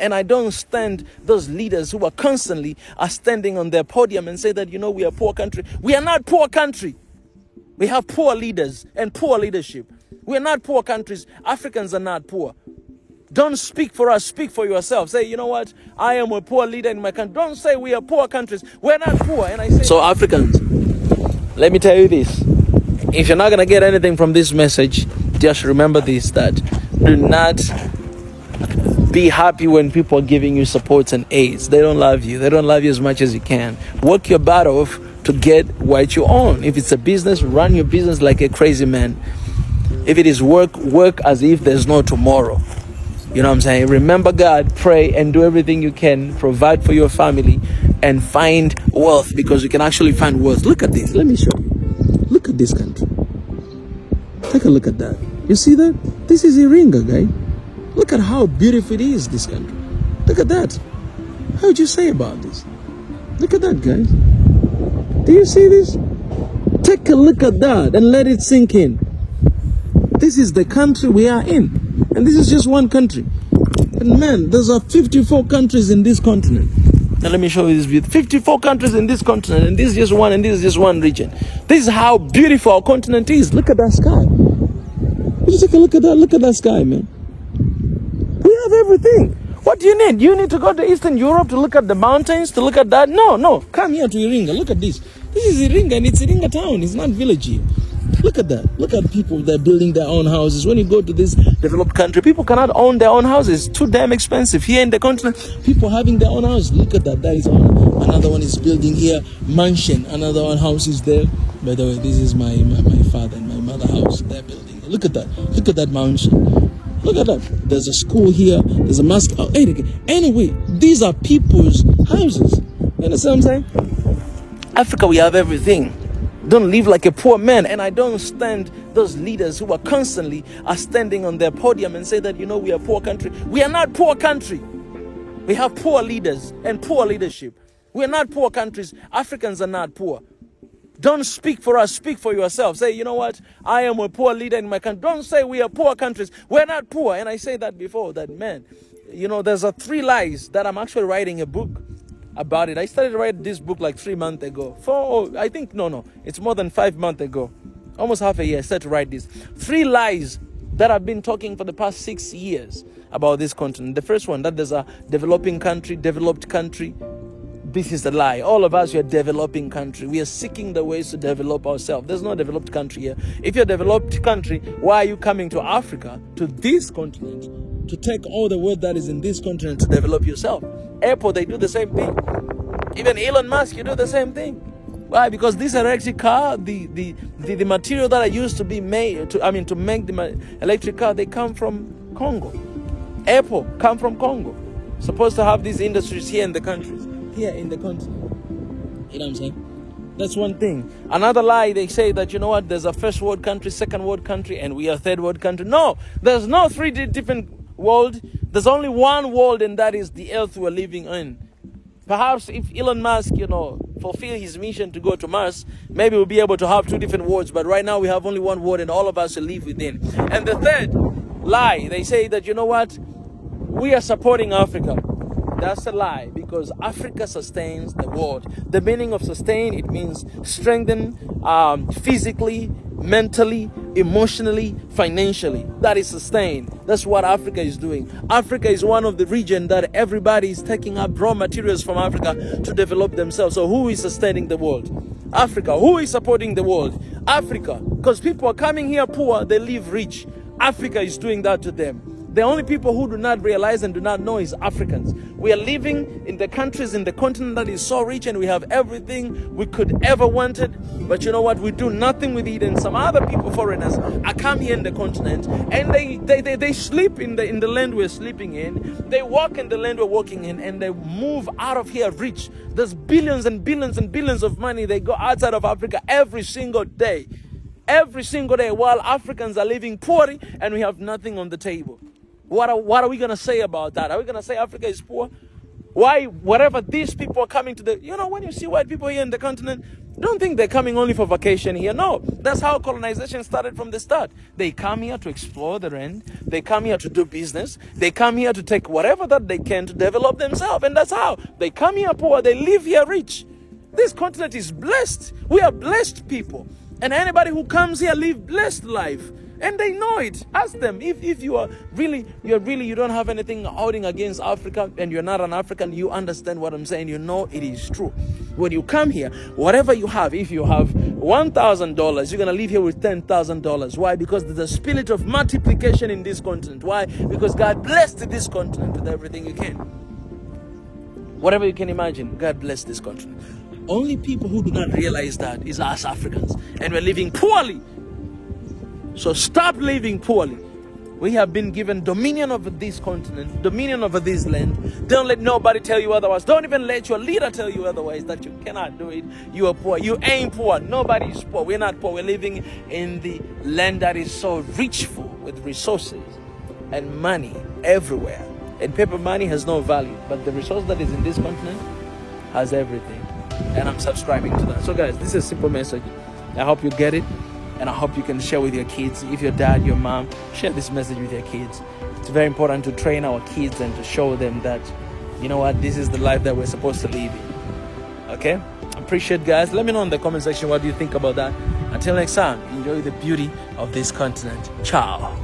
And I don't stand those leaders who are constantly standing on their podium and say that, you know, we are a poor country. We are not poor country. We have poor leaders and poor leadership. We are not poor countries. Africans are not poor. Don't speak for us. Speak for yourself. Say, you know what? I am a poor leader in my country. Don't say we are poor countries. We're not poor. And I say, so Africans, let me tell you this. If you're not going to get anything from this message, just remember this, that do not be happy when people are giving you supports and aids. They don't love you. They don't love you as much as you can. Work your butt off to get what you own. If it's a business, run your business like a crazy man. If it is work, work as if there's no tomorrow. You know what I'm saying? Remember God, pray, and do everything you can. Provide for your family and find wealth, because you can actually find wealth. Look at this. Let me show you. Look at this country. Take a look at that. You see that? This is Iringa, guy. Look at how beautiful it is, this country. Look at that. How would you say about this? Look at that, guys. Do you see this? Take a look at that and let it sink in. This is the country we are in. And this is just one country. And man, there's 54 countries in this continent. Now let me show you this view. 54 countries in this continent, and this is just one, and this is just one region. This is how beautiful our continent is. Look at that sky. Would you take a look at that? Look at that sky, man. We have everything. What do you need? You need to go to Eastern Europe to look at the mountains, to look at that? No. Come here to Iringa. Look at this. This is Iringa, and it's Iringa town. It's not village here. Look at that. Look at people that are building their own houses. When you go to this developed country, people cannot own their own houses. It's too damn expensive. Here in the continent, people having their own houses. Look at that. That is one. Another one is building here, mansion. Another one house is there. By the way, this is my father and my mother house. They're building. Look at that. Look at that mansion. Look at that. There's a school here. There's a mosque. Oh, anyway, these are people's houses. You understand what I'm saying? Africa, we have everything. Don't live like a poor man. And I don't stand those leaders who are constantly standing on their podium and say that, you know, we are a poor country. We are not poor country. We have poor leaders and poor leadership. We are not poor countries. Africans are not poor. Don't speak for us. Speak for yourself. Say, you know what? I am a poor leader in my country. Don't say we are poor countries. We're not poor. And I say that before, that man, you know, there's 3 lies that I'm actually writing a book about it. I started writing this book like 3 months ago. It's more than 5 months ago. Almost half a year I started to write this. 3 lies that I've been talking for the past 6 years about this continent. The first one, that there's a developing country, developed country. This is a lie. All of us, we are developing country. We are seeking the ways to develop ourselves. There's no developed country here. If you're a developed country, why are you coming to Africa, to this continent, to take all the work that is in this continent to develop yourself? Apple, they do the same thing. Even Elon Musk, you do the same thing. Why? Because this electric car, the material that I used to be made to make the electric car, they come from Congo. Apple come from Congo. Supposed to have these industries here in the countries, here in the continent. You know what I'm saying? That's one thing. Another lie, they say that, you know what, there's a first world country, second world country, and we are third world country. No, there's no 3 different world. There's only one world, and that is the earth we're living in. Perhaps if Elon Musk, you know, fulfill his mission to go to Mars, maybe we'll be able to have 2 different worlds. But right now we have only one world, and all of us will live within. And the third lie, they say that, you know what, we are supporting Africa. That's a lie, because Africa sustains the world. The meaning of sustain, it means strengthen physically, mentally, emotionally, financially. That is sustain. That's what Africa is doing. Africa is one of the regions that everybody is taking up raw materials from Africa to develop themselves. So who is sustaining the world? Africa. Who is supporting the world? Africa. Because people are coming here poor, they live rich. Africa is doing that to them. The only people who do not realize and do not know is Africans. We are living in the countries, in the continent that is so rich, and we have everything we could ever wanted. But you know what? We do nothing with it. And some other people, foreigners, are come here in the continent, and they sleep in the land we're sleeping in. They walk in the land we're walking in, and they move out of here rich. There's billions and billions and billions of money. They go outside of Africa every single day. Every single day, while Africans are living poorly and we have nothing on the table. What are we going to say about that? Are we going to say Africa is poor? Why, wherever these people are coming to the, you know, when you see white people here in the continent, don't think they're coming only for vacation here. No, that's how colonization started from the start. They come here to explore the land. They come here to do business. They come here to take whatever that they can to develop themselves. And that's how they come here poor. They live here rich. This continent is blessed. We are blessed people. And anybody who comes here live blessed life. And they know it. Ask them if you are really, you don't have anything holding against Africa and you're not an African, you understand what I'm saying. You know it is true. When you come here, whatever you have, if you have $1,000, you're going to leave here with $10,000. Why? Because there's a spirit of multiplication in this continent. Why? Because God blessed this continent with everything you can. Whatever you can imagine, God blessed this continent. Only people who do not realize that is us Africans. And we're living poorly. So stop living poorly. We have been given dominion over this continent, dominion over this land. Don't let nobody tell you otherwise. Don't even let your leader tell you otherwise, that you cannot do it. You are poor. You ain't poor. Nobody is poor. We're not poor. We're living in the land that is so richful with resources and money everywhere. And paper money has no value. But the resource that is in this continent has everything. And I'm subscribing to that. So guys, this is a simple message. I hope you get it. And I hope you can share with your kids. If your dad, your mom, share this message with your kids. It's very important to train our kids and to show them that, you know what, this is the life that we're supposed to live in. Okay? Appreciate, guys. Let me know in the comment section what do you think about that. Until next time, enjoy the beauty of this continent. Ciao.